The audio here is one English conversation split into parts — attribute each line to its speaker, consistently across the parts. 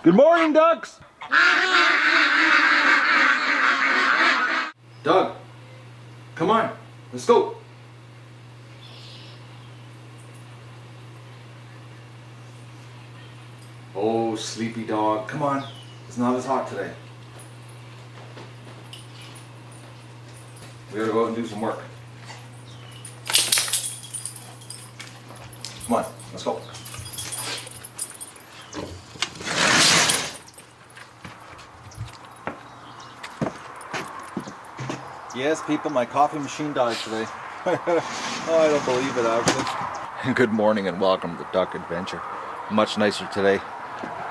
Speaker 1: Good morning, ducks! Doug, come on, let's go. Oh, sleepy dog, come on. It's not as hot today. We gotta go out and do some work. Come on, let's go. Yes, people, my coffee machine died today. Oh, I don't believe it, actually. Good morning and welcome to Duck Adventure. Much nicer today.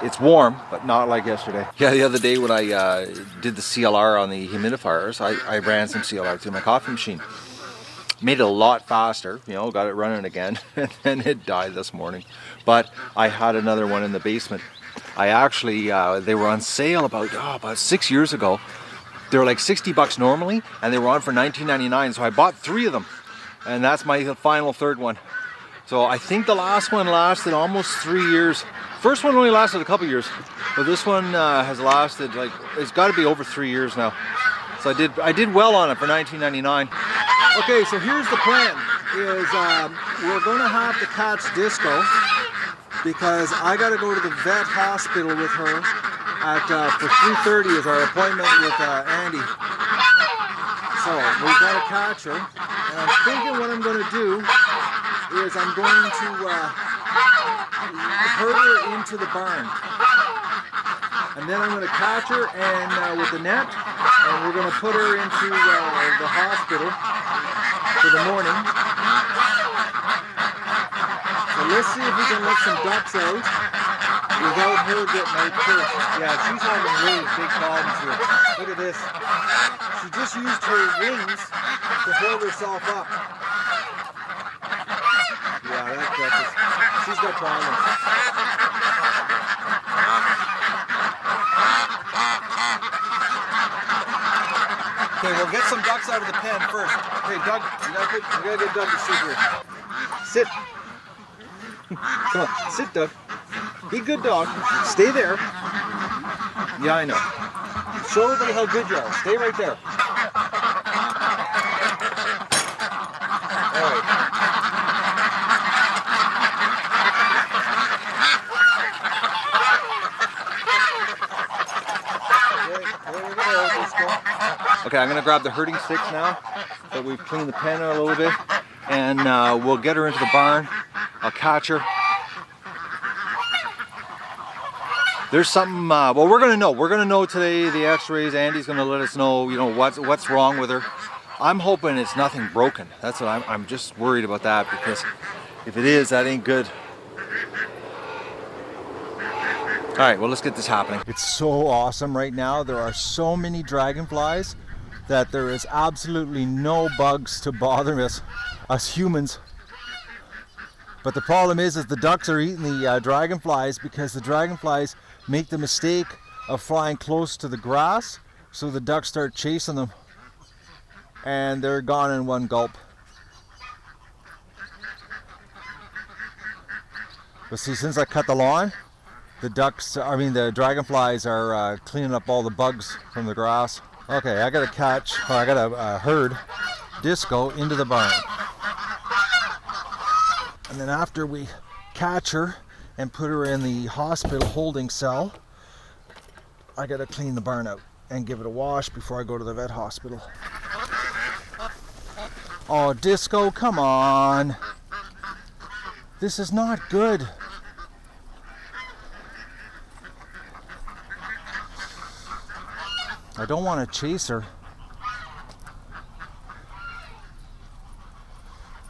Speaker 1: It's warm, but not like yesterday. Yeah, the other day when I did the CLR on the humidifiers, I ran some CLR through my coffee machine. Made it a lot faster, you know, got it running again, and then it died this morning. But I had another one in the basement. I actually, they were on sale about 6 years ago. They were like 60 bucks normally, and they were on for $19.99, so I bought 3 of them. And that's my final third one. So I think the last one lasted almost 3 years. First one only lasted a couple years, but this one has lasted, like, it's got to be over 3 years now. So I did well on it for $19.99. Okay, so here's the plan, is we're going to have to catch Disco because I got to go to the vet hospital with her at for 3:30 is our appointment with Andy. So we've got to catch her, and I'm thinking what I'm going to do is I'm going to herd her into the barn, and then I'm going to catch her and with the net, and we're going to put her into the hospital for the morning. So let's see if we can let some ducks out without her getting out first. Yeah, she's having really big problems here. Look at this. She just used her wings to hold herself up. Yeah, she's got problems. Okay, we'll get some ducks out of the pen first. Okay, Doug, you gotta get Doug to sit here. Sit. Come on, sit, Doug. Be a good dog. Stay there. Yeah, I know. Show everybody how good you are. Stay right there. All right. Okay, I'm going to grab the herding sticks now that we've cleaned the pen out a little bit, and we'll get her into the barn. I'll catch her. There's something, well, we're going to know. We're going to know today, the x-rays. Andy's going to let us know, you know, what's wrong with her. I'm hoping it's nothing broken. That's what I'm just worried about that, because if it is, that ain't good. All right, well, let's get this happening. It's so awesome right now. There are so many dragonflies that there is absolutely no bugs to bother us humans. But the problem is the ducks are eating the dragonflies, because the dragonflies make the mistake of flying close to the grass, so the ducks start chasing them, and they're gone in one gulp. But see, since I cut the lawn, the dragonflies are cleaning up all the bugs from the grass. Okay, I gotta herd Disco into the barn. And then after we catch her and put her in the hospital holding cell, I gotta clean the barn out and give it a wash before I go to the vet hospital. Oh, Disco, come on. This is not good. I don't want to chase her.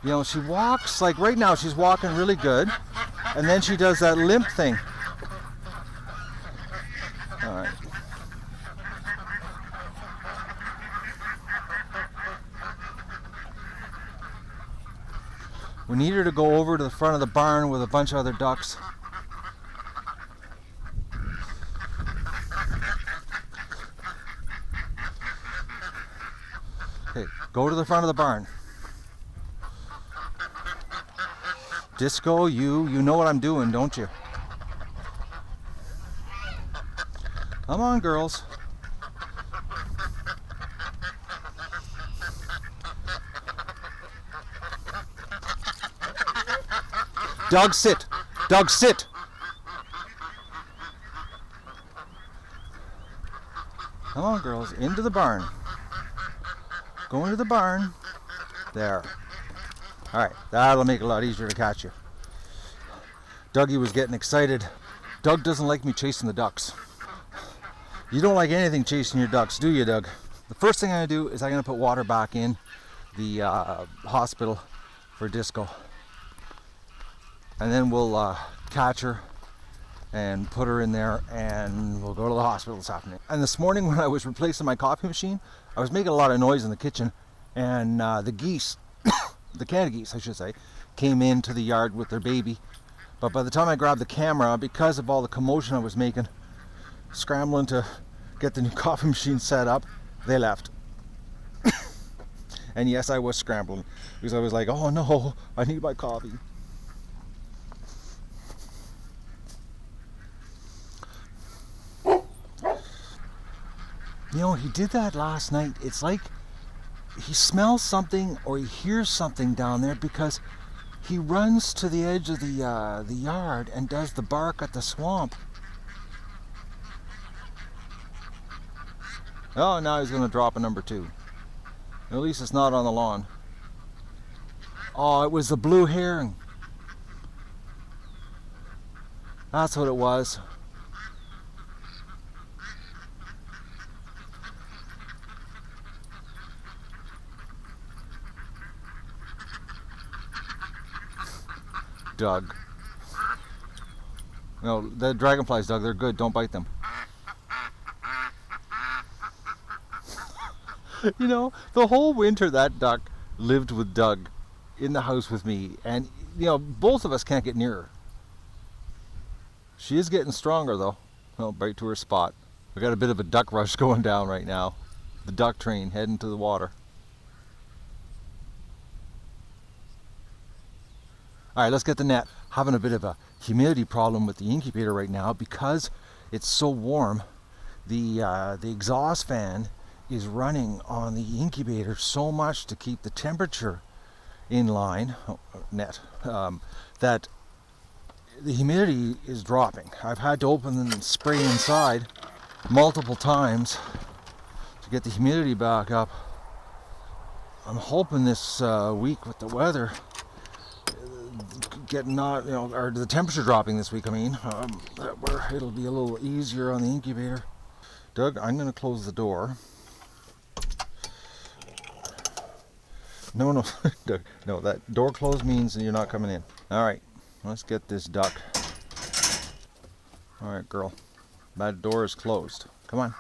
Speaker 1: You know, she walks, like right now she's walking really good, and then she does that limp thing. All right. We need her to go over to the front of the barn with a bunch of other ducks. Okay, go to the front of the barn. Disco, you know what I'm doing, don't you? Come on, girls. Dog, sit. Dog, sit. Come on, girls. Into the barn. Go into the barn. There. Alright, that'll make it a lot easier to catch you. Dougie was getting excited. Doug doesn't like me chasing the ducks. You don't like anything chasing your ducks, do you, Doug? The first thing I'm going to do is I'm going to put water back in the hospital for Disco. And then we'll catch her and put her in there, and we'll go to the hospital this afternoon. And this morning when I was replacing my coffee machine, I was making a lot of noise in the kitchen, and the geese, the Canada geese I should say, came into the yard with their baby. But by the time I grabbed the camera, because of all the commotion I was making, scrambling to get the new coffee machine set up, they left. And yes, I was scrambling, because I was like, oh no, I need my coffee. You know, he did that last night. It's like he smells something or he hears something down there, because he runs to the edge of the yard and does the bark at the swamp. Oh, now he's going to drop a number 2. At least it's not on the lawn. Oh, it was the blue heron. That's what it was. Doug. No, the dragonflies, Doug, they're good. Don't bite them. You know, the whole winter that duck lived with Doug in the house with me, and you know, both of us can't get near her. She is getting stronger though. Oh, right to her spot. We got a bit of a duck rush going down right now. The duck train heading to the water. Alright, let's get the net. Having a bit of a humidity problem with the incubator right now because it's so warm. The exhaust fan is running on the incubator so much to keep the temperature in line, that the humidity is dropping. I've had to open and spray inside multiple times to get the humidity back up. I'm hoping this week with the weather getting not, you know, or the temperature dropping this week, I mean, where it'll be a little easier on the incubator. Doug, I'm going to close the door. No, Doug, no, that door closed means you're not coming in. All right, let's get this duck. All right, girl, that door is closed. Come on.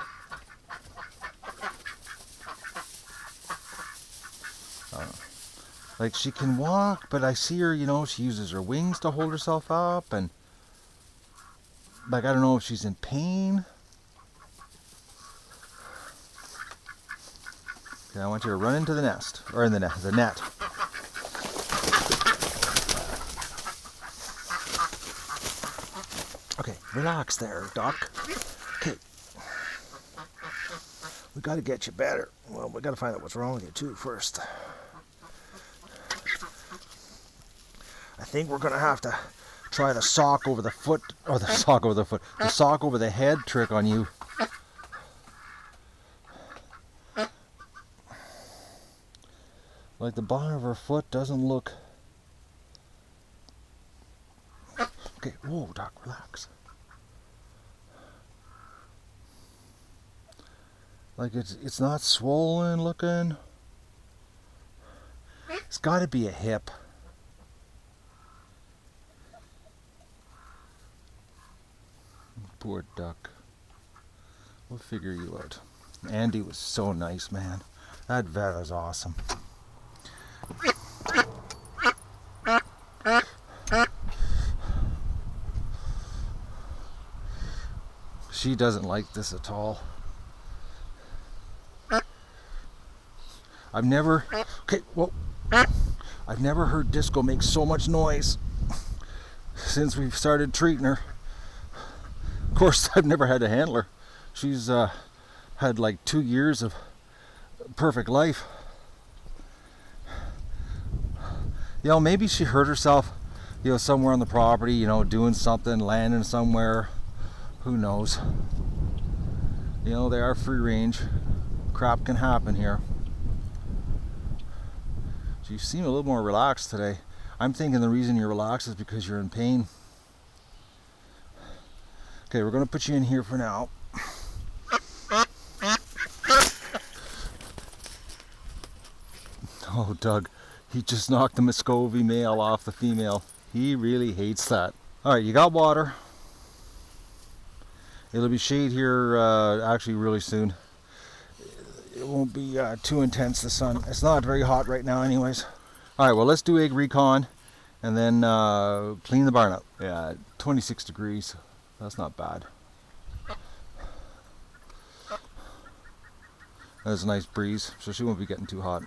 Speaker 1: Like, she can walk, but I see her, you know, she uses her wings to hold herself up, and like, I don't know if she's in pain. Okay, I want you to run into the nest, or in the net. Okay, relax there, Doc. Okay. We gotta get you better. Well, we gotta find out what's wrong with you too first. I think we're gonna have to try the sock over the foot, or the sock over the foot, the sock over the head trick on you. Like, the bottom of her foot doesn't look. Okay, whoa, Doc, relax. Like, it's not swollen looking. It's got to be a hip. Poor duck. We'll figure you out. Andy was so nice, man. That vet is awesome. She doesn't like this at all. I've never heard Disco make so much noise since we've started treating her. Of course, I've never had to handle her. She's had like 2 years of perfect life. You know, maybe she hurt herself, you know, somewhere on the property, you know, doing something, landing somewhere. Who knows? You know, they are free range. Crap can happen here. So you seem a little more relaxed today. I'm thinking the reason you're relaxed is because you're in pain. Okay, we're going to put you in here for now. Oh, Doug, he just knocked the Muscovy male off the female. He really hates that. Alright, you got water. It'll be shade here actually really soon. It won't be too intense, the sun. It's not very hot right now anyways. Alright, well, let's do egg recon and then clean the barn up. Yeah, 26 degrees. That's not bad. That's a nice breeze, so she won't be getting too hot.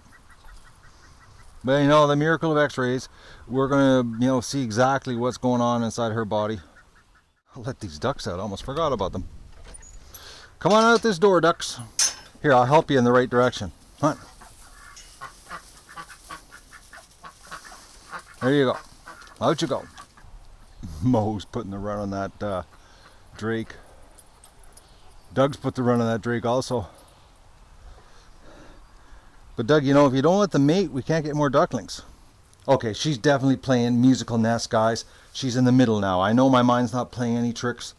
Speaker 1: But you know, the miracle of x-rays, we're gonna, you know, see exactly what's going on inside her body. I'll let these ducks out, I almost forgot about them. Come on out this door, ducks. Here, I'll help you in the right direction. Come on. There you go. Out you go. Mo's putting the run on that drake. Doug's put the run on that drake also. But Doug, you know, if you don't let them mate, we can't get more ducklings. Okay, she's definitely playing musical nest, guys. She's in the middle now. I know my mind's not playing any tricks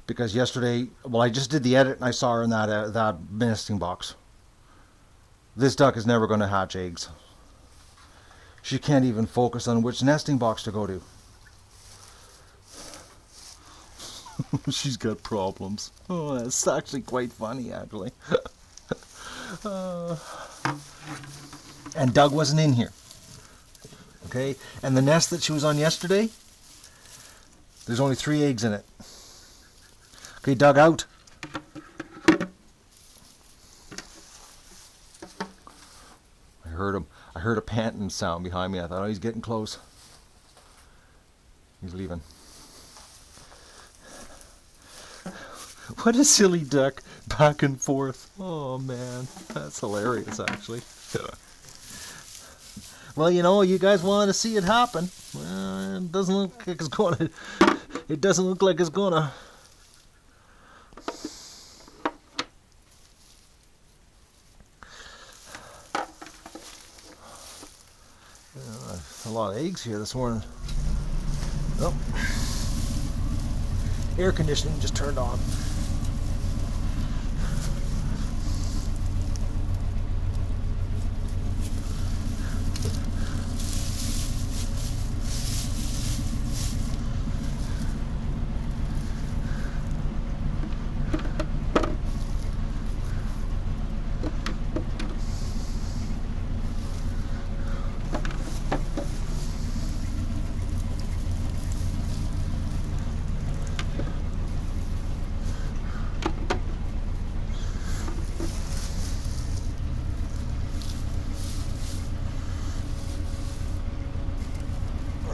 Speaker 1: because yesterday, well, I just did the edit and I saw her in that nesting box. This duck is never going to hatch eggs. She can't even focus on which nesting box to go to. She's got problems. Oh, that's actually quite funny, actually. And Doug wasn't in here. Okay, and the nest that she was on yesterday, there's only 3 eggs in it. Okay, Doug, out. I heard him. I heard a panting sound behind me. I thought, oh, he's getting close. He's leaving. What a silly duck, back and forth. Oh man, that's hilarious actually. Well, you know, you guys wanted to see it happen. It doesn't look like it's gonna. It doesn't look like it's gonna. A lot of eggs here this morning. Oh, air conditioning just turned on.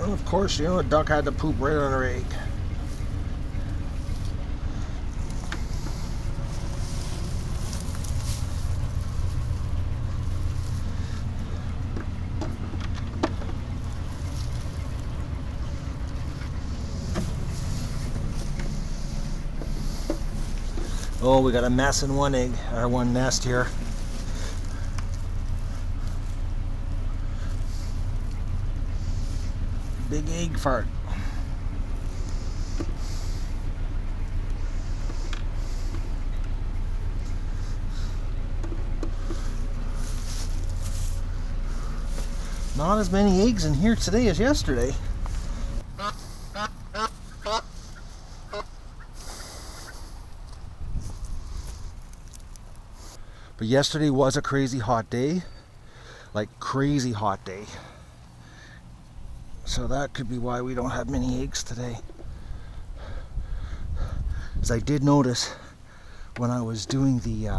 Speaker 1: Of course, you know, a duck had to poop right on her egg. Oh, we got a mess in one egg, or one nest here. Big egg fart. Not as many eggs in here today as yesterday. But yesterday was a crazy hot day. Like crazy hot day. So that could be why we don't have many eggs today. As I did notice when I was doing the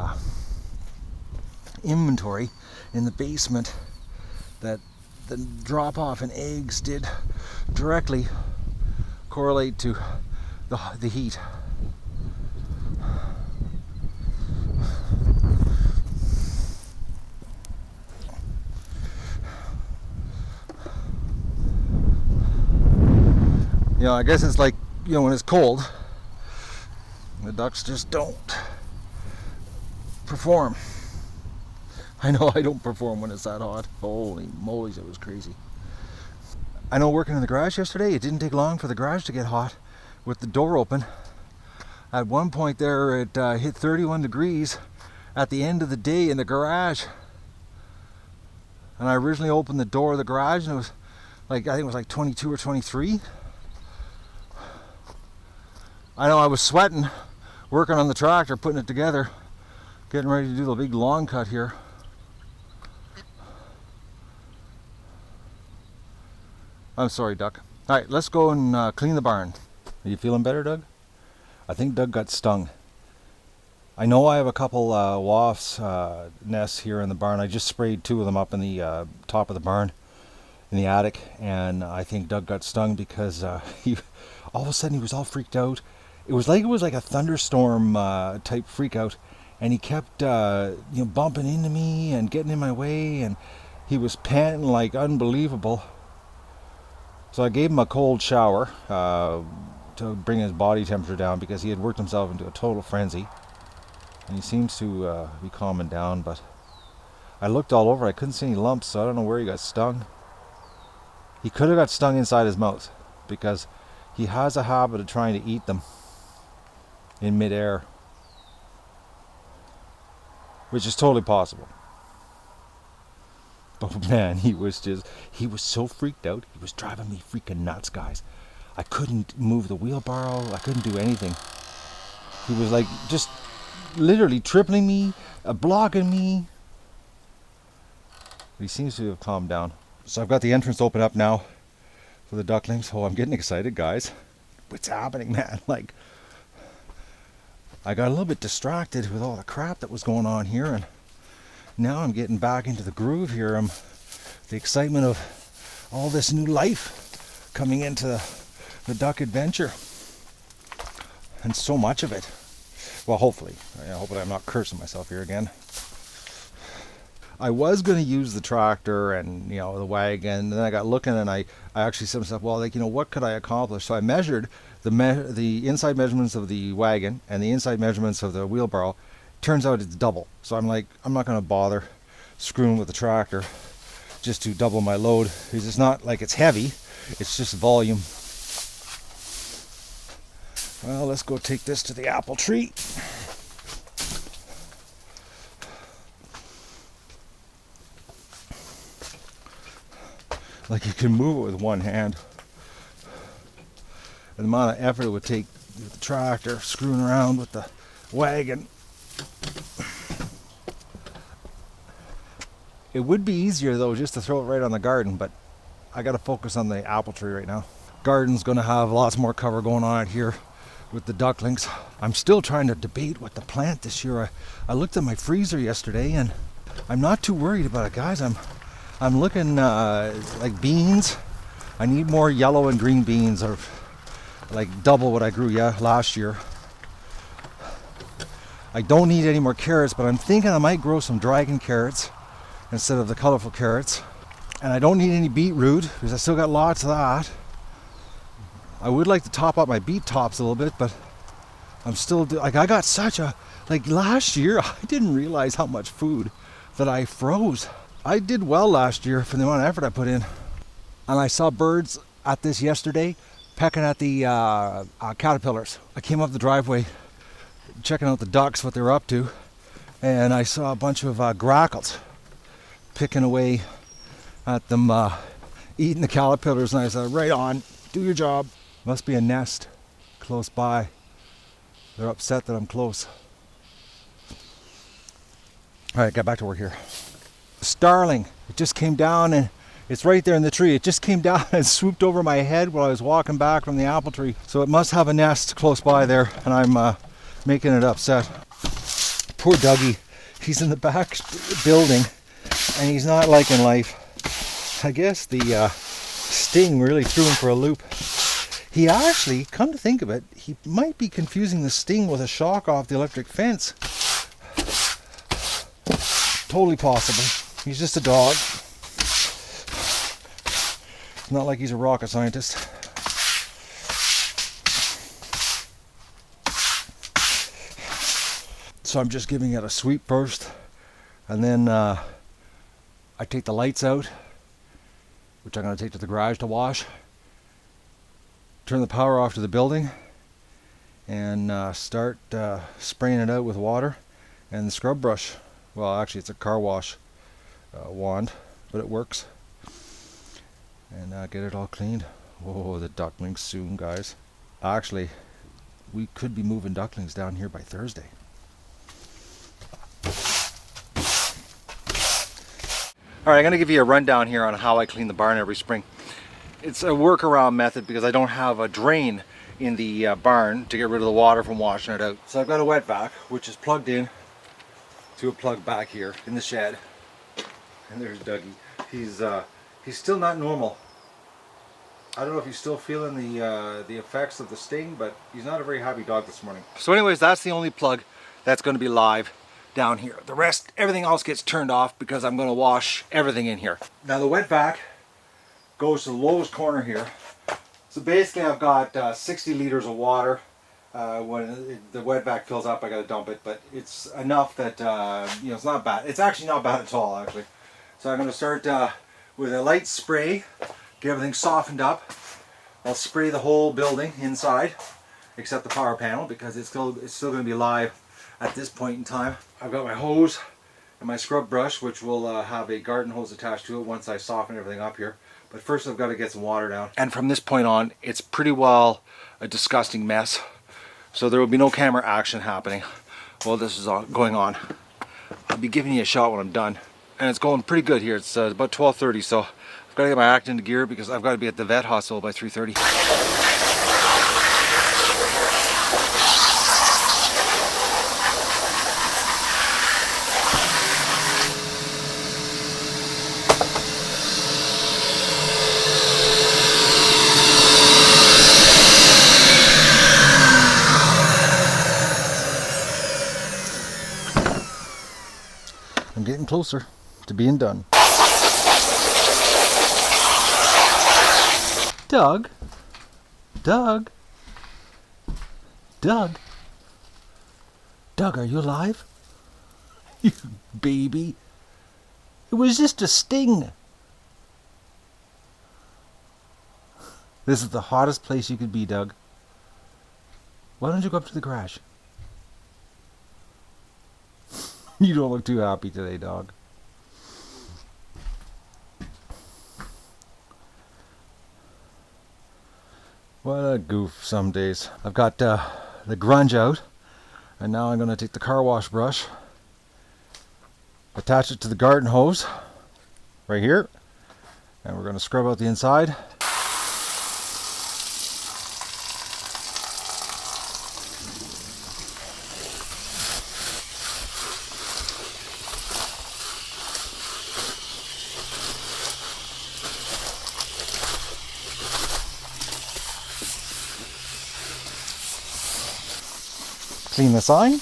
Speaker 1: inventory in the basement that the drop off in eggs did directly correlate to the heat. You know, I guess it's like, you know, when it's cold, the ducks just don't perform. I know I don't perform when it's that hot. Holy moly, it was crazy. I know working in the garage yesterday, it didn't take long for the garage to get hot with the door open. At one point there, it hit 31 degrees at the end of the day in the garage. And I originally opened the door of the garage and it was like, I think it was like 22 or 23. I know I was sweating, working on the tractor, putting it together, getting ready to do the big lawn cut here. I'm sorry, Duck. All right, let's go and clean the barn. Are you feeling better, Doug? I think Doug got stung. I know I have a couple wasps nests here in the barn. I just sprayed 2 of them up in the top of the barn, in the attic, and I think Doug got stung because he, all of a sudden he was all freaked out. It was like a thunderstorm type freak out, and he kept you know, bumping into me and getting in my way, and he was panting like unbelievable. So I gave him a cold shower to bring his body temperature down because he had worked himself into a total frenzy. And he seems to be calming down, but I looked all over, I couldn't see any lumps, so I don't know where he got stung. He could have got stung inside his mouth because he has a habit of trying to eat them in midair, which is totally possible. But man, he was so freaked out. He was driving me freaking nuts, guys. I couldn't move the wheelbarrow. I couldn't do anything. He was like just literally tripling me, blocking me. But he seems to have calmed down. So I've got the entrance open up now for the ducklings. Oh, I'm getting excited, guys. What's happening, man? Like, I got a little bit distracted with all the crap that was going on here, and now I'm getting back into the groove here. The excitement of all this new life coming into the duck adventure, and so much of it. Well, hopefully. Hopefully I'm not cursing myself here again. I was going to use the tractor and, you know, the wagon, and then I got looking and I actually said to myself, well, like, you know, what could I accomplish? So I measured the inside measurements of the wagon and the inside measurements of the wheelbarrow. Turns out it's double. So I'm like, I'm not going to bother screwing with the tractor just to double my load, because it's not like it's heavy, it's just volume. Well, let's go take this to the apple tree. Like, you can move it with one hand. And the amount of effort it would take with the tractor, screwing around with the wagon. It would be easier though just to throw it right on the garden, but I got to focus on the apple tree right now. Garden's going to have lots more cover going on out here with the ducklings. I'm still trying to debate what to plant this year. I looked at my freezer yesterday and I'm not too worried about it, guys. I'm looking like beans. I need more yellow and green beans, or like double what I grew last year. I don't need any more carrots, but I'm thinking I might grow some dragon carrots instead of the colorful carrots. And I don't need any beetroot because I still got lots of that. I would like to top up my beet tops a little bit, but I'm still like, I got such a, like last year I didn't realize how much food that I froze. I did well last year for the amount of effort I put in. And I saw birds at this yesterday pecking at the caterpillars. I came up the driveway checking out the ducks, what they were up to, and I saw a bunch of grackles picking away at them, eating the caterpillars, and I said, right on, do your job. Must be a nest close by. They're upset that I'm close. All right, got back to work here. Starling, it just came down, and it's right there in the tree. It just came down and swooped over my head while I was walking back from the apple tree. So it must have a nest close by there, and I'm making it upset. Poor Dougie, he's in the back building, and he's not liking life. I guess the sting really threw him for a loop. He actually, come to think of it, he might be confusing the sting with a shock off the electric fence. Totally possible. He's just a dog. It's not like he's a rocket scientist. So I'm just giving it a sweep first, and then I take the lights out, which I'm going to take to the garage to wash, turn the power off to the building, and start spraying it out with water and the scrub brush. Well, actually it's a car wash wand, but it works. And get it all cleaned. Oh, the ducklings soon, guys. Actually, we could be moving ducklings down here by Thursday. Alright, I'm going to give you a rundown here on how I clean the barn every spring. It's a workaround method because I don't have a drain in the barn to get rid of the water from washing it out. So I've got a wet vac, which is plugged in to a plug back here in the shed. And there's Dougie. He's still not normal. I don't know if he's still feeling the effects of the sting, but he's not a very happy dog this morning. So anyways, that's the only plug that's going to be live down here. The rest, everything else gets turned off because I'm going to wash everything in here. Now the wet vac goes to the lowest corner here. So basically I've got 60 liters of water. When the wet vac fills up, I got to dump it, but it's enough that you know, it's not bad. It's actually not bad at all, actually. So I'm going to start with a light spray, get everything softened up. I'll spray the whole building inside, except the power panel, because it's still going to be live at this point in time. I've got my hose and my scrub brush, which will have a garden hose attached to it once I soften everything up here. But first I've got to get some water down. And from this point on, it's pretty well a disgusting mess. So there will be no camera action happening while this is all going on. I'll be giving you a shot when I'm done. And it's going pretty good here. It's about 12:30, so I've got to get my act into gear because I've got to be at the vet hospital by 3:30. I'm getting closer to being done. Doug? Doug? Doug? Doug, are you alive? You baby. It was just a sting. This is the hottest place you could be, Doug. Why don't you go up to the garage? You don't look too happy today, dog. What a goof some days. I've got the grunge out, and now I'm going to take the car wash brush, attach it to the garden hose right here, and we're going to scrub out the inside. Clean the sign.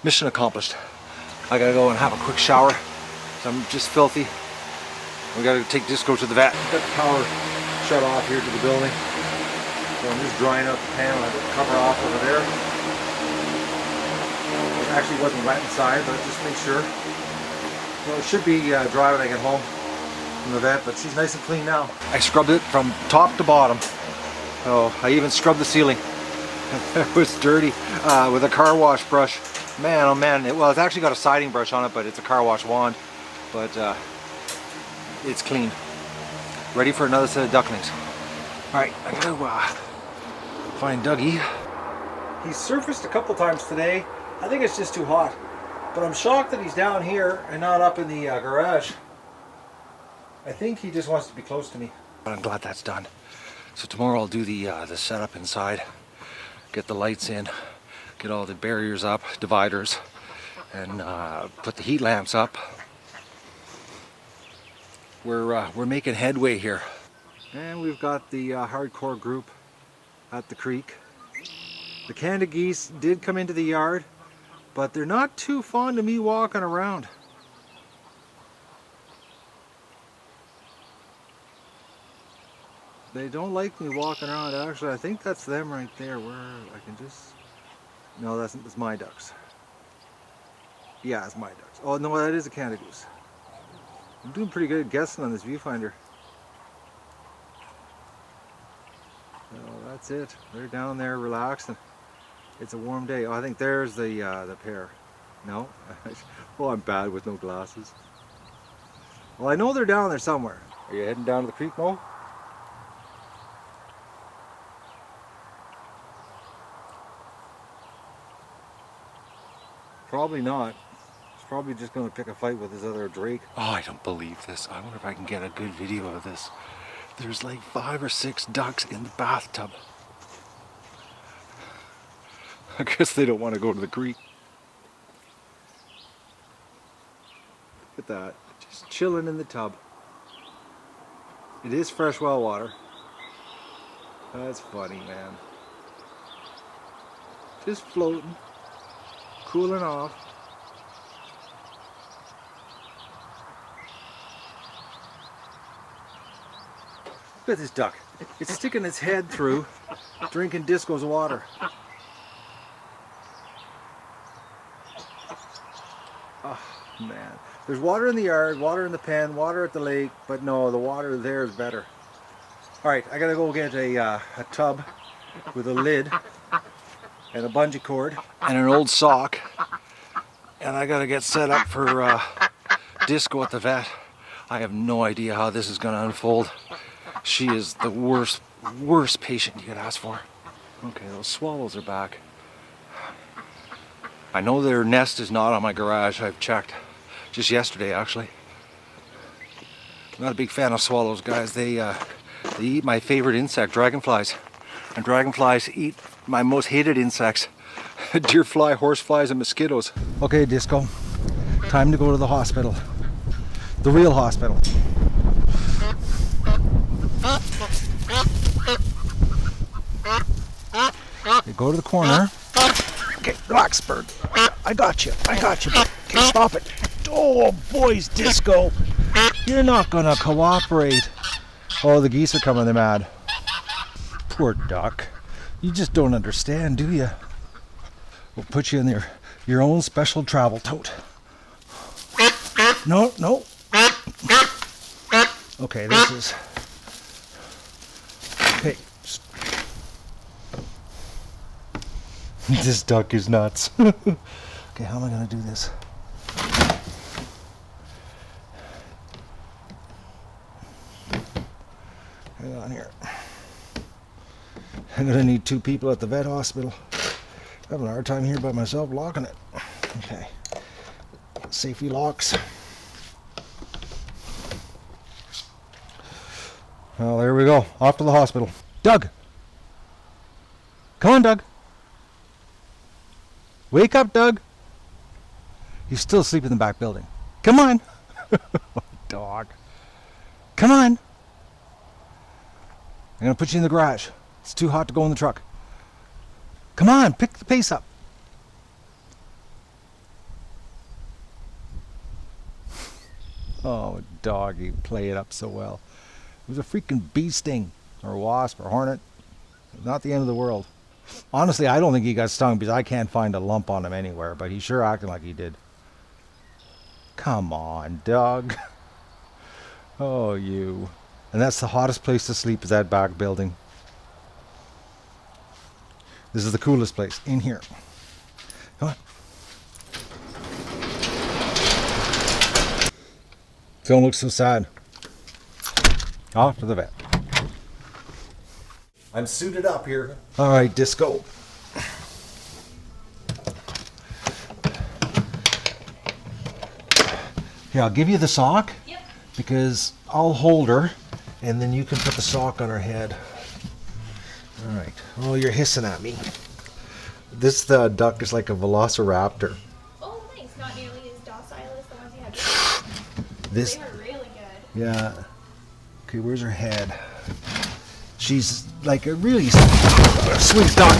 Speaker 1: Mission accomplished. I gotta go and have a quick shower. So I'm just filthy. We gotta go to the vet. Got the power shut off here to the building. So I'm just drying out the panel. I have the cover off over there. It actually wasn't wet inside, but just make sure. Well, it should be dry when I get home from the vet, but she's nice and clean now. I scrubbed it from top to bottom. Oh, I even scrubbed the ceiling. It was dirty with a car wash brush. Man, oh man, well, it's actually got a siding brush on it, but it's a car wash wand. But it's clean. Ready for another set of ducklings. Alright, I gotta find Dougie. He's surfaced a couple times today. I think it's just too hot. But I'm shocked that he's down here and not up in the garage. I think he just wants to be close to me. But I'm glad that's done. So tomorrow I'll do the setup inside. Get the lights in. Get all the barriers up, dividers, and put the heat lamps up. We're making headway here. And we've got the hardcore group at the creek. The Canada geese did come into the yard, but they're not too fond of me walking around. They don't like me walking around. Actually, I think that's them right there where I can just... No, that's my ducks. Yeah, it's my ducks. Oh, no, that is a Canada goose. I'm doing pretty good guessing on this viewfinder. Oh, that's it. They're down there relaxing. It's a warm day. Oh, I think there's the pair. No? Oh, I'm bad with no glasses. Well, I know they're down there somewhere. Are you heading down to the creek, Mo? Probably not. He's probably just going to pick a fight with his other drake. Oh, I don't believe this. I wonder if I can get a good video of this. There's like 5 or 6 ducks in the bathtub. I guess they don't want to go to the creek. Look at that. Just chilling in the tub. It is fresh well water. That's funny, man. Just floating. Cooling off. Look at this duck. It's sticking its head through, drinking Disco's water. Oh, man. There's water in the yard, water in the pen, water at the lake, but no, the water there is better. Alright, I gotta go get a tub with a lid and a bungee cord and an old sock, and I gotta get set up for Disco at the vet. I have no idea how this is gonna unfold. She is the worst patient you could ask for. Okay, those swallows are back. I know their nest is not on my garage. I've checked just yesterday, actually. I'm not a big fan of swallows, guys. They eat my favorite insect, dragonflies, and dragonflies eat my most hated insects, deer fly, horse flies, and mosquitoes. Okay, Disco, time to go to the hospital. The real hospital. Okay, go to the corner. Okay, relax, bird. I got you. Okay, stop it. Oh, boys, Disco. You're not gonna cooperate. Oh, the geese are coming. They're mad. Poor duck. You just don't understand, do you? We'll put you in your own special travel tote. No. Okay, this is... Okay. This duck is nuts. Okay, how am I going to do this? Hang on here. I'm going to need 2 people at the vet hospital. I'm having a hard time here by myself locking it. Okay. Safety locks. Well, there we go. Off to the hospital. Doug! Come on, Doug! Wake up, Doug! He's still asleep in the back building. Come on! Dog. Come on! I'm going to put you in the garage. It's too hot to go in the truck. Come on, pick the pace up. Oh, dog, you play it up so well. It was a freaking bee sting, or wasp, or hornet. Not the end of the world. Honestly, I don't think he got stung because I can't find a lump on him anywhere, but he's sure acting like he did. Come on, Doug. Oh, you. And that's the hottest place to sleep, is that back building. This is the coolest place, in here. Come on. Don't look so sad. Off to the vet. I'm suited up here. All right, Disco. Here, I'll give you the sock. Yep. Because I'll hold her, and then you can put the sock on her head. All right. Oh, you're hissing at me. This duck is like a velociraptor.
Speaker 2: Oh, nice. Not nearly as docile as the ones you had before.
Speaker 1: This.
Speaker 2: They were really good.
Speaker 1: Yeah. Okay, where's her head? She's like a really sweet duck.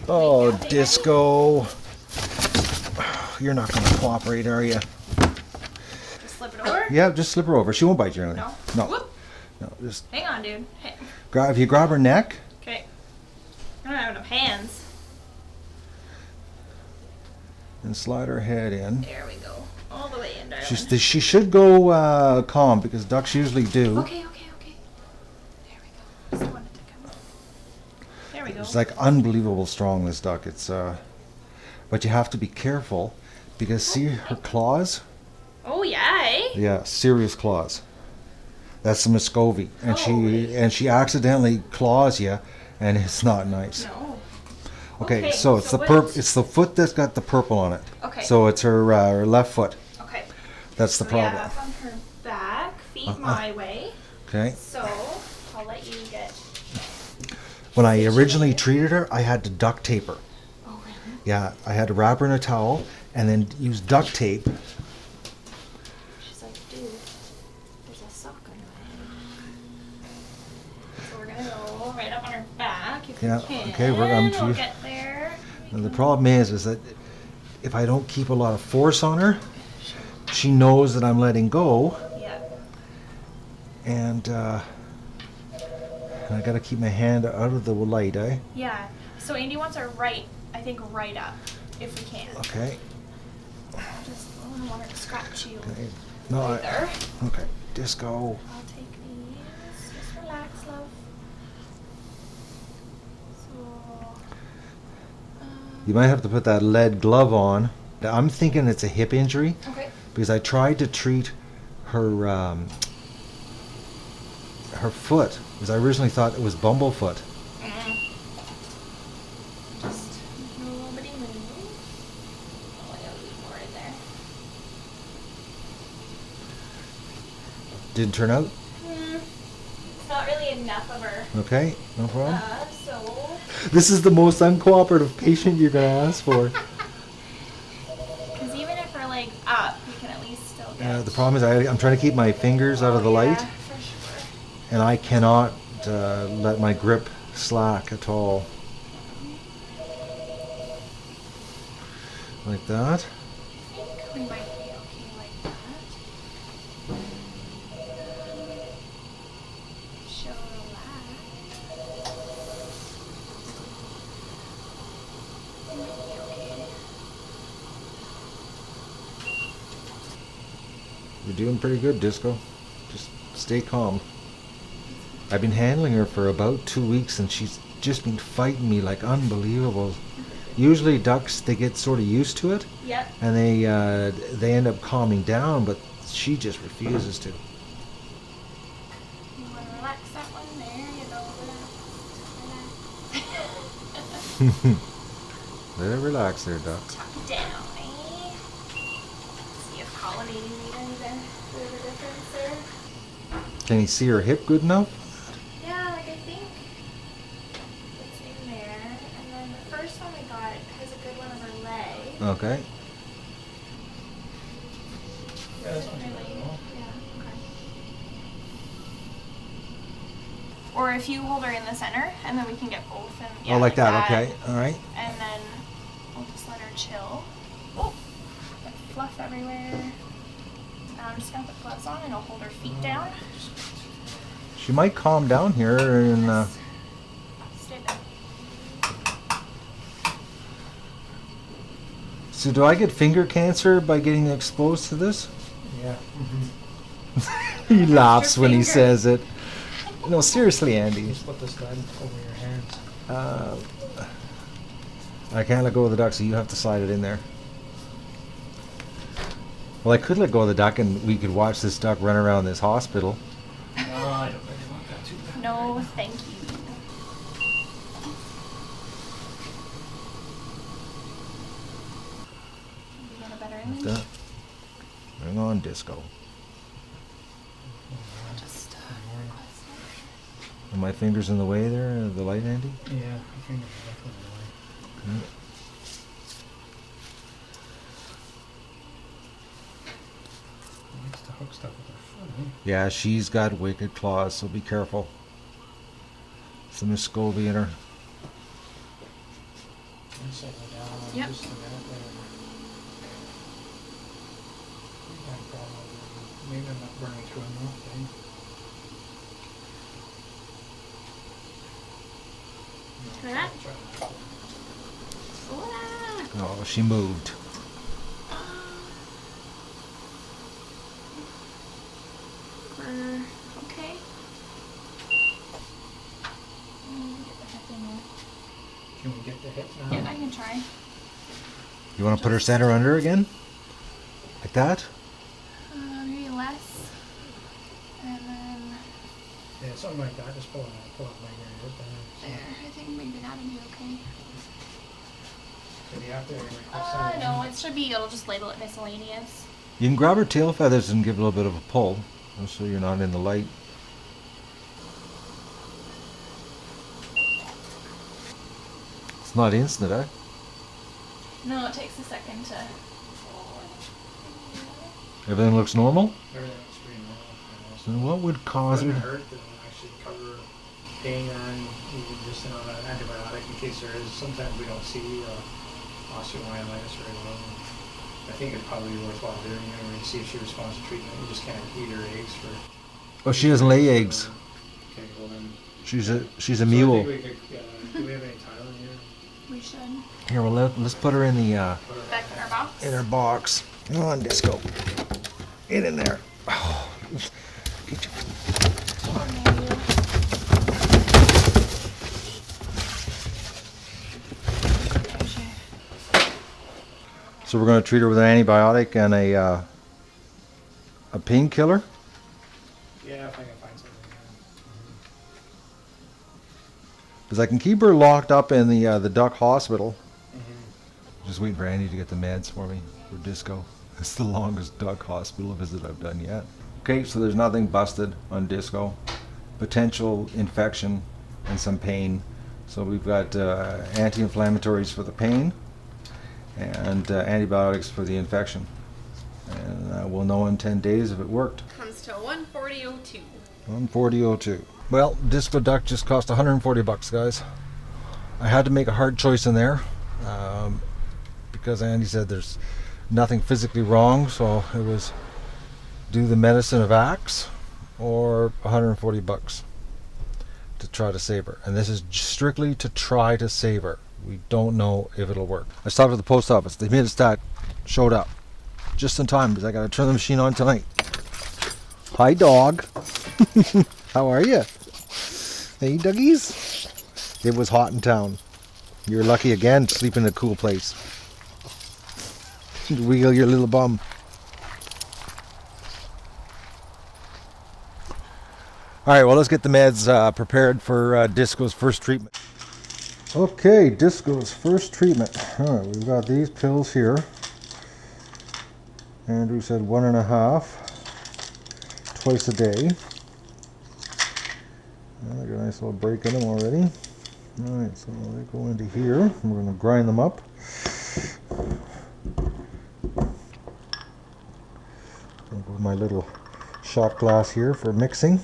Speaker 1: Oh, Disco. You're not going to cooperate, are you?
Speaker 2: Just slip it over?
Speaker 1: Yeah, just slip her over. She won't bite you.
Speaker 2: No?
Speaker 1: No.
Speaker 2: Whoop.
Speaker 1: No, just...
Speaker 2: Hang on, dude. Hey.
Speaker 1: If you grab her neck...
Speaker 2: Okay. I don't have enough hands.
Speaker 1: And slide her head in.
Speaker 2: There we go. All the way in, darling.
Speaker 1: She should go calm, because ducks usually do.
Speaker 2: Okay. There we go. Just wanted to come. There we go.
Speaker 1: It's like unbelievable strong, this duck. It's but you have to be careful, because see her claws?
Speaker 2: Oh yeah, eh?
Speaker 1: Yeah, serious claws. That's the Muscovy, and she accidentally claws you, and it's not nice.
Speaker 2: No.
Speaker 1: Okay, so it's it's the foot that's got the purple on it.
Speaker 2: Okay.
Speaker 1: So it's her left foot.
Speaker 2: Okay.
Speaker 1: That's the problem.
Speaker 2: Yeah, that's on her back, feet my way.
Speaker 1: Okay.
Speaker 2: So I'll let you get.
Speaker 1: When I originally treated her, I had to duct tape her.
Speaker 2: Oh really?
Speaker 1: Yeah, I had to wrap her in a towel and then use duct tape.
Speaker 2: She's like, dude, there's a sock on your head. So we're gonna go right up on her back. If
Speaker 1: Yeah.
Speaker 2: we can.
Speaker 1: Okay,
Speaker 2: We'll get there.
Speaker 1: And the problem is that if I don't keep a lot of force on her, she knows that I'm letting go.
Speaker 2: Yeah.
Speaker 1: And I gotta keep my hand out of the light, eh?
Speaker 2: Yeah. So Andy wants her right up, if we can.
Speaker 1: Okay.
Speaker 2: I don't want her to scratch you.
Speaker 1: Okay. No,
Speaker 2: Either.
Speaker 1: okay. Disco.
Speaker 2: I'll take these. Just relax, love. So.
Speaker 1: You might have to put that lead glove on. I'm thinking it's a hip injury.
Speaker 2: Okay.
Speaker 1: Because I tried to treat her her foot, because I originally thought it was bumblefoot.
Speaker 2: Just nobody move. Oh, I gotta leave more in there.
Speaker 1: Didn't turn out?
Speaker 2: It's not really enough of her.
Speaker 1: Okay, no problem.
Speaker 2: So.
Speaker 1: This is the most uncooperative patient you're gonna ask for.
Speaker 2: Because even if her leg's up, we can at least still get.
Speaker 1: The problem is I'm trying to keep my fingers out of the light,
Speaker 2: for sure.
Speaker 1: and I cannot let my grip slack at all. Like that.
Speaker 2: I think we might be okay like that. Show relax. We might be okay.
Speaker 1: You're doing pretty good, Disco. Just stay calm. I've been handling her for about 2 weeks, and she's just been fighting me like unbelievable. Usually ducks, they get sort of used to it,
Speaker 2: Yep.
Speaker 1: and they end up calming down, but she just refuses to.
Speaker 2: You want to relax that one? There you go. Relax.
Speaker 1: Let her relax there, duck.
Speaker 2: Tuck it down, eh? See if pollinating made any bit of a difference there.
Speaker 1: Can you see her hip good enough?
Speaker 2: Yeah, like I think it's in there. And then the first one we got has a good one of her leg.
Speaker 1: Okay.
Speaker 3: Yeah, that's not too bad at all.
Speaker 2: Yeah, okay. Or if you hold her in the center, and then we can get both. And yeah,
Speaker 1: Oh, like that. Okay. All right.
Speaker 2: And then we'll just let her chill. Oh, got fluff everywhere. I'm just gonna put gloves on and I'll hold her feet down.
Speaker 1: She might calm down here and.
Speaker 2: Stay down.
Speaker 1: So do I get finger cancer by getting exposed to this?
Speaker 3: Yeah.
Speaker 1: He laughs when he
Speaker 2: finger.
Speaker 1: says it. No, seriously, Andy.
Speaker 3: Just put this gun over your hands.
Speaker 1: I can't let go of the duck, so you have to slide it in there. Well, I could let go of the duck, and we could watch this duck run around this hospital.
Speaker 3: No, I don't really want that too bad.
Speaker 2: No, thank you. You got a better
Speaker 1: Like
Speaker 2: image?
Speaker 1: that. Hang on, Disco.
Speaker 2: Just
Speaker 1: Are my fingers in the way there, the light, Andy?
Speaker 3: Yeah, your fingers are definitely in the way.
Speaker 1: Yeah, she's got wicked claws, so be careful. Some Muscovy in her.
Speaker 3: Set her down
Speaker 2: Yep.
Speaker 3: just a minute there. Maybe I'm not burning through enough, eh?
Speaker 2: That?
Speaker 3: Try that.
Speaker 1: Oh, she moved.
Speaker 2: Okay. Get the heck in there.
Speaker 3: Can we get the hip now?
Speaker 2: Yeah, I can try.
Speaker 1: You want to put her center under again? Like that?
Speaker 2: Maybe less. And then
Speaker 3: Yeah, something like that. Just pull it my hip
Speaker 2: there. I think maybe that'll be okay.
Speaker 3: So you have to request
Speaker 2: No, it should be. It'll just label it miscellaneous.
Speaker 1: You can grab her tail feathers and give it a little bit of a pull, so you're not in the light. It's not instant, eh?
Speaker 2: No, it takes a second to.
Speaker 1: Everything looks normal?
Speaker 3: Everything looks pretty normal.
Speaker 1: So what would cause
Speaker 3: It
Speaker 1: her?
Speaker 3: wouldn't hurt to actually cover pain on just an antibiotic in case there is. Sometimes we don't see osteomyelitis very well. I think it'd probably be worthwhile doing anyway to see if she responds to treatment. You just can't eat her eggs for.
Speaker 1: Oh, she doesn't lay eggs.
Speaker 3: Okay, well then.
Speaker 1: She's a
Speaker 3: So
Speaker 1: mule.
Speaker 3: I think we could, do we have any tile in here?
Speaker 2: We should.
Speaker 1: Here, well let's put her in the
Speaker 2: Back in our box.
Speaker 1: in her box. Come on, Disco. Get in there. Oh, get your So we're going to treat her with an antibiotic and a painkiller.
Speaker 3: Yeah, if I can find something.
Speaker 1: Because I can keep her locked up in the Duck Hospital.
Speaker 3: Mm-hmm.
Speaker 1: Just waiting for Andy to get the meds for me for Disco. It's the longest Duck Hospital visit I've done yet. Okay, so there's nothing busted on Disco. Potential infection and some pain. So we've got anti-inflammatories for the pain and antibiotics for the infection. And we'll know in 10 days if it worked.
Speaker 2: Comes to 140.02.
Speaker 1: 140.02. Well, Disco Duck just cost 140 bucks, guys. I had to make a hard choice in there because Andy said there's nothing physically wrong, so it was do the medicine of Axe or 140 bucks to try to save her. And this is strictly to try to save her. We don't know if it'll work. I stopped at the post office. The hemostat showed up just in time because I got to turn the machine on tonight. Hi, dog. How are you? Hey, doggies. It was hot in town. You're lucky again to sleep in a cool place. Wiggle your little bum. Alright, well, let's get the meds prepared for Disco's first treatment. Okay, Disco's first treatment. Alright, we've got these pills here. Andrew said 1.5 twice a day. I got a nice little break in them already. Alright, so they go into here. We're going to grind them up. I'll go with my little shot glass here for mixing.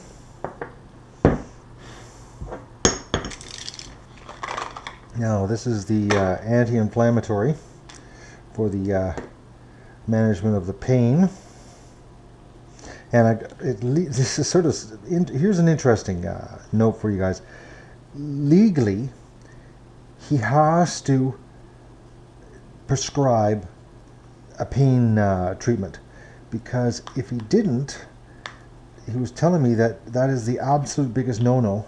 Speaker 1: Now, this is the anti-inflammatory for the management of the pain. And this is sort of, here's an interesting note for you guys. Legally, he has to prescribe a pain treatment, because if he didn't, he was telling me that that is the absolute biggest no-no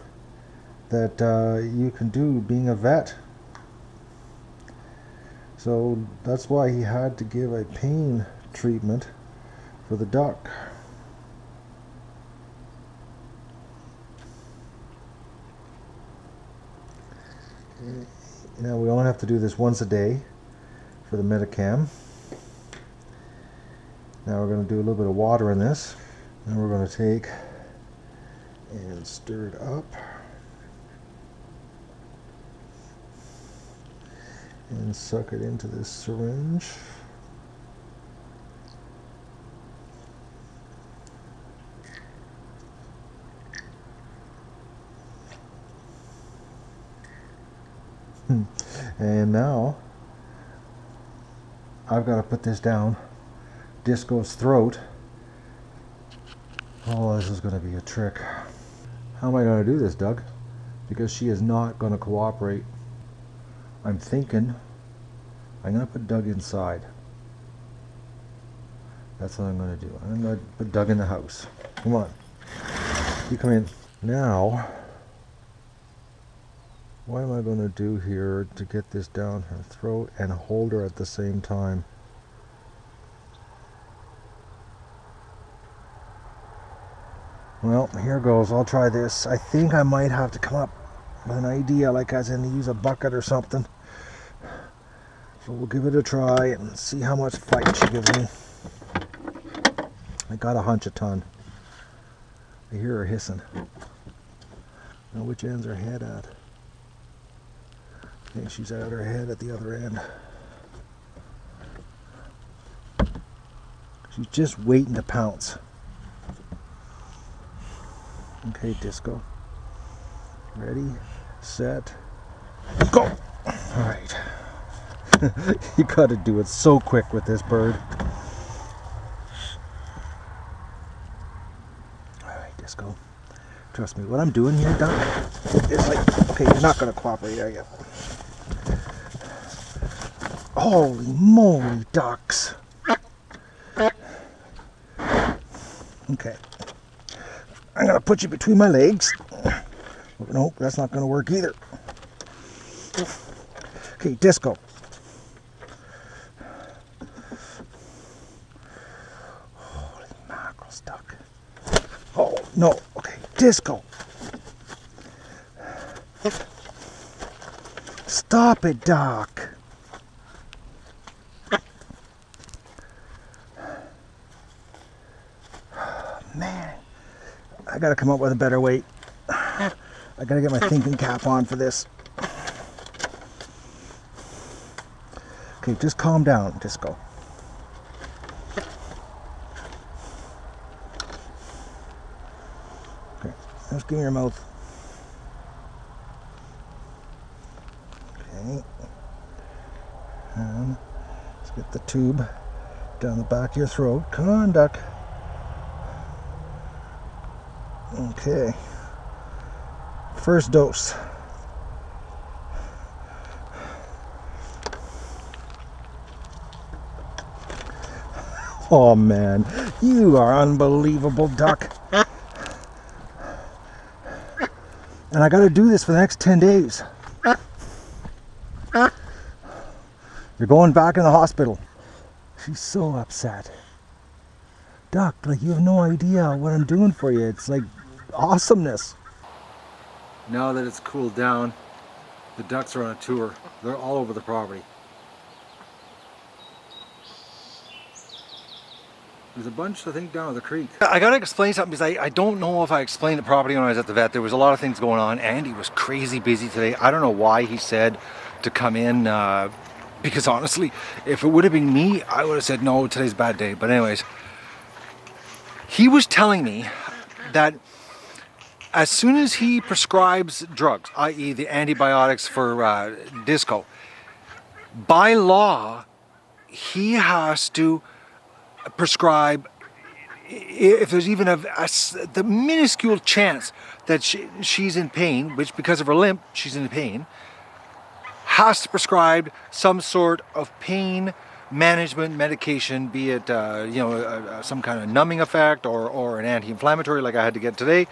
Speaker 1: that you can do being a vet. So that's why he had to give a pain treatment for the duck. Now we only have to do this once a day for the Metacam. Now we're going to do a little bit of water in this, and we're going to take and stir it up and suck it into this syringe. And now I've got to put this down Disco's throat. Oh, this is going to be a trick. How am I going to do this, Doug? Because she is not going to cooperate. I'm thinking I'm going to put Doug inside. That's what I'm going to do. I'm going to put Doug in the house. Come on. You come in. Now, what am I going to do here to get this down her throat and hold her at the same time? Well, here goes. I'll try this. I think I might have to come up with an idea, like as in to use a bucket or something. So we'll give it a try and see how much fight she gives me. I got a hunch a ton. I hear her hissing. Now which end's her head at? I think she's at her head at the other end. She's just waiting to pounce. Okay, Disco. Ready, set, go! Alright. You gotta do it so quick with this bird. Alright, Disco. Trust me, what I'm doing here, Doc, is like, okay, you're not gonna cooperate, are you? Holy moly, ducks! Okay. I'm gonna put you between my legs. Nope, that's not gonna work either. Okay, Disco. Holy mackerel, stuck. Oh, no. Okay, Disco. Stop it, Doc. Man. I gotta come up with a better weight. I gotta get my thinking cap on for this. Okay, just calm down, Disco. Okay, just give me your mouth. Okay. And let's get the tube down the back of your throat. Come on, duck. Okay. First dose. Oh man, you are unbelievable, duck. And I gotta do this for the next 10 days. You're going back in the hospital. She's so upset. Duck, like you have no idea what I'm doing for you. It's like awesomeness. Now that it's cooled down, the ducks are on a tour. They're all over the property. There's a bunch, I think, down at the creek. I gotta explain something because I don't know if I explained the property when I was at the vet. There was a lot of things going on. Andy was crazy busy today. I don't know why he said to come in, because honestly, if it would have been me, I would have said, no, today's a bad day. But anyways, he was telling me that as soon as he prescribes drugs, i.e. the antibiotics for Disco, by law, he has to prescribe, if there's even the minuscule chance that she's in pain, which because of her limp, she's in pain, has to prescribe some sort of pain management medication, be it some kind of numbing effect or an anti-inflammatory like I had to get today.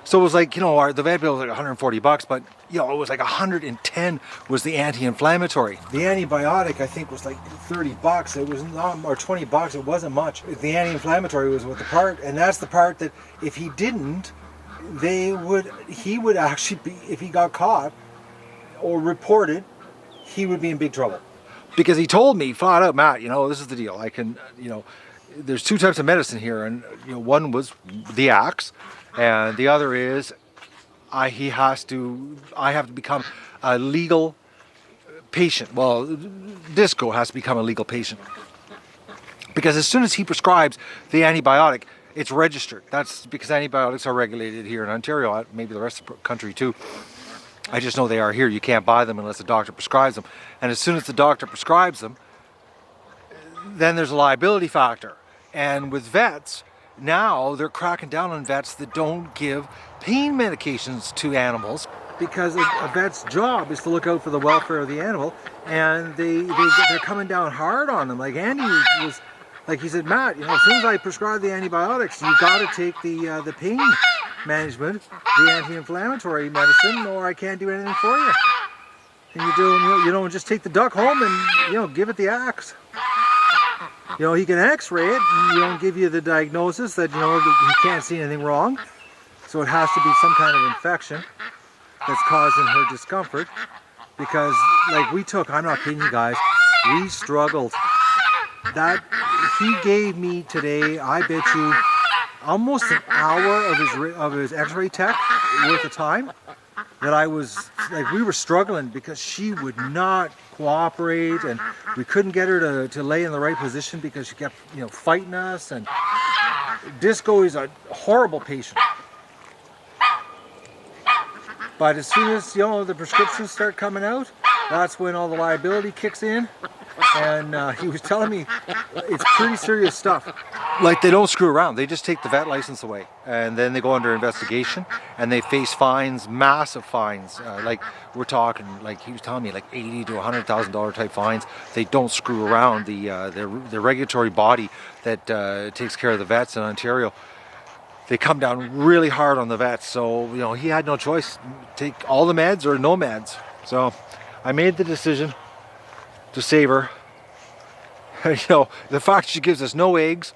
Speaker 1: So it was like, the vet bill was like $140, but it was like 110 was the anti-inflammatory. The antibiotic I think was like $30. It was not, or $20. It wasn't much. The anti-inflammatory was with the part, and that's the part that if he didn't, he would actually be, if he got caught or reported, he would be in big trouble. Because he told me flat out, Matt, this is the deal. I can, there's two types of medicine here, and one was the axe, and the other is I have to become a legal patient. Well, Disco has to become a legal patient. Because as soon as he prescribes the antibiotic, it's registered. That's because antibiotics are regulated here in Ontario, maybe the rest of the country too. I just know they are here. You can't buy them unless the doctor prescribes them. And as soon as the doctor prescribes them, then there's a liability factor. And with vets, now they're cracking down on vets that don't give pain medications to animals, because a vet's job is to look out for the welfare of the animal, and they're coming down hard on them. Like Andy was, like he said, Matt, you know, as soon as I prescribe the antibiotics, you got to take the pain management, the anti-inflammatory medicine, or I can't do anything for you. And you don't just take the duck home and give it the axe. He can X-ray it and give you the diagnosis that he can't see anything wrong. So it has to be some kind of infection that's causing her discomfort, because like I'm not kidding you guys, we struggled. That he gave me today, I bet you, almost an hour of his X-ray tech worth of time. That I was like, we were struggling because she would not cooperate, and we couldn't get her to lay in the right position because she kept fighting us. And Disco is a horrible patient. But as soon as the prescriptions start coming out, that's when all the liability kicks in. And he was telling me it's pretty serious stuff. Like, they don't screw around. They just take the vet license away, and then they go under investigation, and they face fines, massive fines. Like, we're talking, like he was telling me, like $80,000 to $100,000 type fines. They don't screw around. The regulatory body that takes care of the vets in Ontario, they come down really hard on the vets. So he had no choice. Take all the meds or no meds. So I made the decision to save her. The fact she gives us no eggs,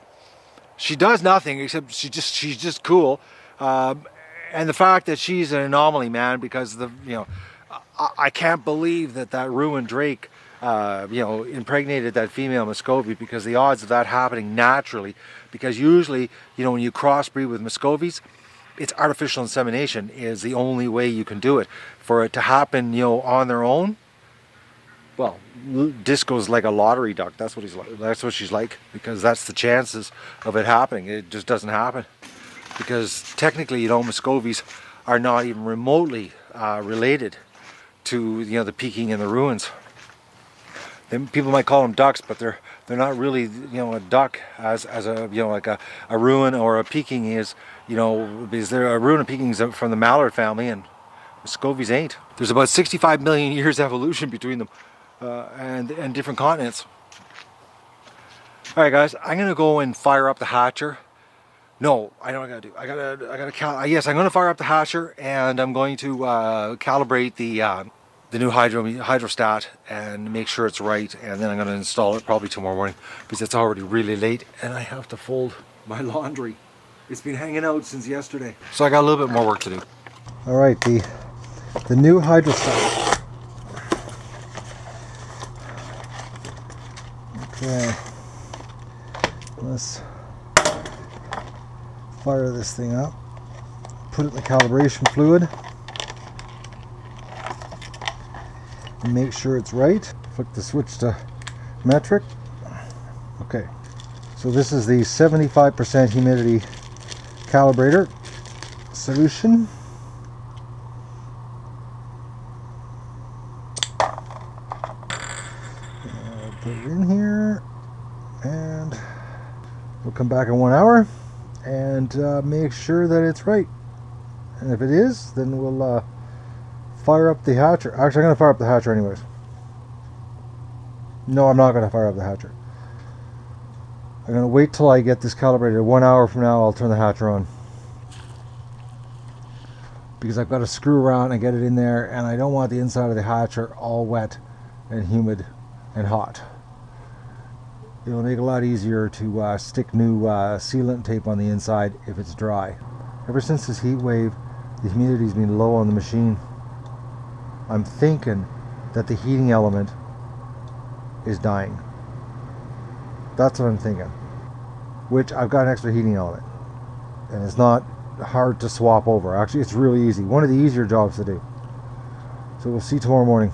Speaker 1: she does nothing except she's just cool, and the fact that she's an anomaly, man, because I can't believe that ruined Drake impregnated that female Muscovy, because the odds of that happening naturally, because usually when you crossbreed with Muscovies, it's artificial insemination is the only way you can do it. For it to happen on their own, well, Disco's like a lottery duck. That's what he's like. That's what she's like, because that's the chances of it happening. It just doesn't happen, because technically, Muscovies are not even remotely related to the Peking and the Rouen. People might call them ducks, but they're not really a duck as a like a Rouen or a Peking is. Because a Rouen and Peking is from the mallard family, and Muscovies ain't. There's about 65 million years evolution between them. And different continents. All right, guys, I'm gonna go and fire up the hatcher. No, I know what I gotta do. Yes, I'm gonna fire up the hatcher, and I'm going to calibrate the new hydrostat and make sure it's right, and then I'm gonna install it probably tomorrow morning, because it's already really late, and I have to fold my laundry. It's been hanging out since yesterday, so I got a little bit more work to do. All right, the new hydrostat. Okay, let's fire this thing up, put it in the calibration fluid, and make sure it's right. Flick the switch to metric. Okay, so this is the 75% humidity calibrator solution. Put it in here, and we'll come back in 1 hour and make sure that it's right. And if it is, then we'll fire up the hatcher. Actually, I'm going to fire up the hatcher anyways. No, I'm not going to fire up the hatcher. I'm going to wait till I get this calibrated. 1 hour from now, I'll turn the hatcher on, because I've got to screw around and get it in there, and I don't want the inside of the hatcher all wet and humid and hot. It'll make it a lot easier to stick new sealant tape on the inside if it's dry. Ever since this heat wave, the humidity's been low on the machine. I'm thinking that the heating element is dying. That's what I'm thinking. Which, I've got an extra heating element, and it's not hard to swap over. Actually, it's really easy. One of the easier jobs to do. So we'll see tomorrow morning.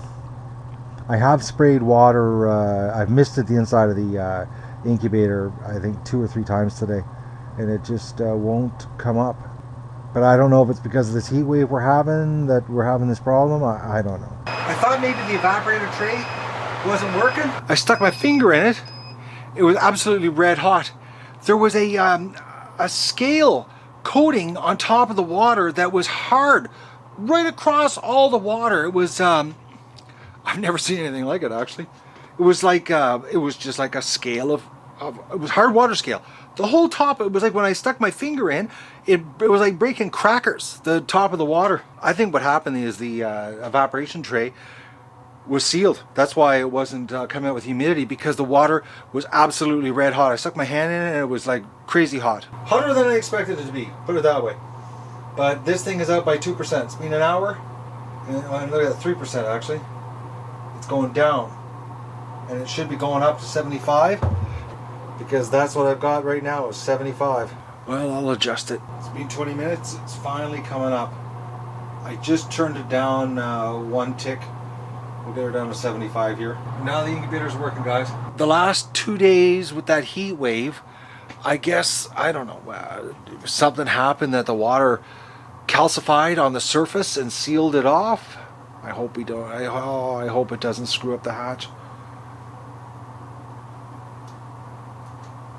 Speaker 1: I have sprayed water. I've misted the inside of the incubator, I think 2 or 3 times today, and it just won't come up. But I don't know if it's because of this heat wave we're having that we're having this problem. I don't know. I thought maybe the evaporator tray wasn't working. I stuck my finger in it. It was absolutely red hot. There was a scale coating on top of the water that was hard right across all the water. It was I've never seen anything like it, actually. It was like it was just like a scale of it was hard water scale. The whole top, it was like when I stuck my finger in, it was like breaking crackers, the top of the water. I think what happened is the evaporation tray was sealed. That's why it wasn't coming out with humidity, because the water was absolutely red hot. I stuck my hand in it and it was like crazy hot. Hotter than I expected it to be, put it that way. But this thing is out by 2%. It's been an hour, and I'm looking at 3% actually. It's going down, and it should be going up to 75, because that's what I've got right now is 75. Well, I'll adjust it. It's been 20 minutes. It's finally coming up. I just turned it down one tick. We'll get her down to 75 here. Now the incubator's working, guys. The last 2 days with that heat wave, I guess, I don't know, something happened that the water calcified on the surface and sealed it off. I hope we don't. I hope it doesn't screw up the hatch.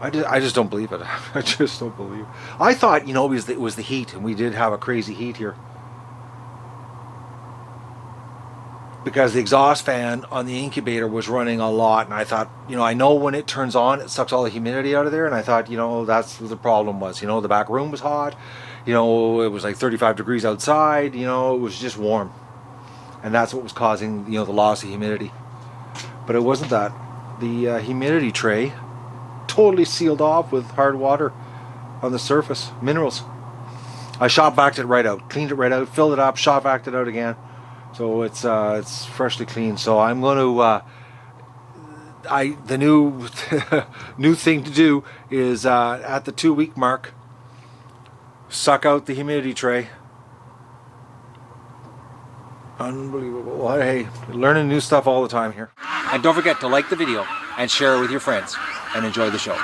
Speaker 1: I just don't believe it. I just don't believe it. I thought, you know, it was the heat, and we did have a crazy heat here. Because the exhaust fan on the incubator was running a lot, and I thought, you know, I know when it turns on, it sucks all the humidity out of there, and I thought, you know, that's what the problem was. You know, the back room was hot, you know, it was like 35 degrees outside, you know, it was just warm. And that's what was causing, you know, the loss of humidity. But it wasn't that. The humidity tray totally sealed off with hard water on the surface, minerals. I shot backed it right out, cleaned it right out, filled it up, shot backed it out again. So it's freshly clean. So I'm going to the new new thing to do is at the 2-week mark, suck out the humidity tray. Unbelievable. Well, hey, learning new stuff all the time here. And don't forget to like the video and share it with your friends, and enjoy the show.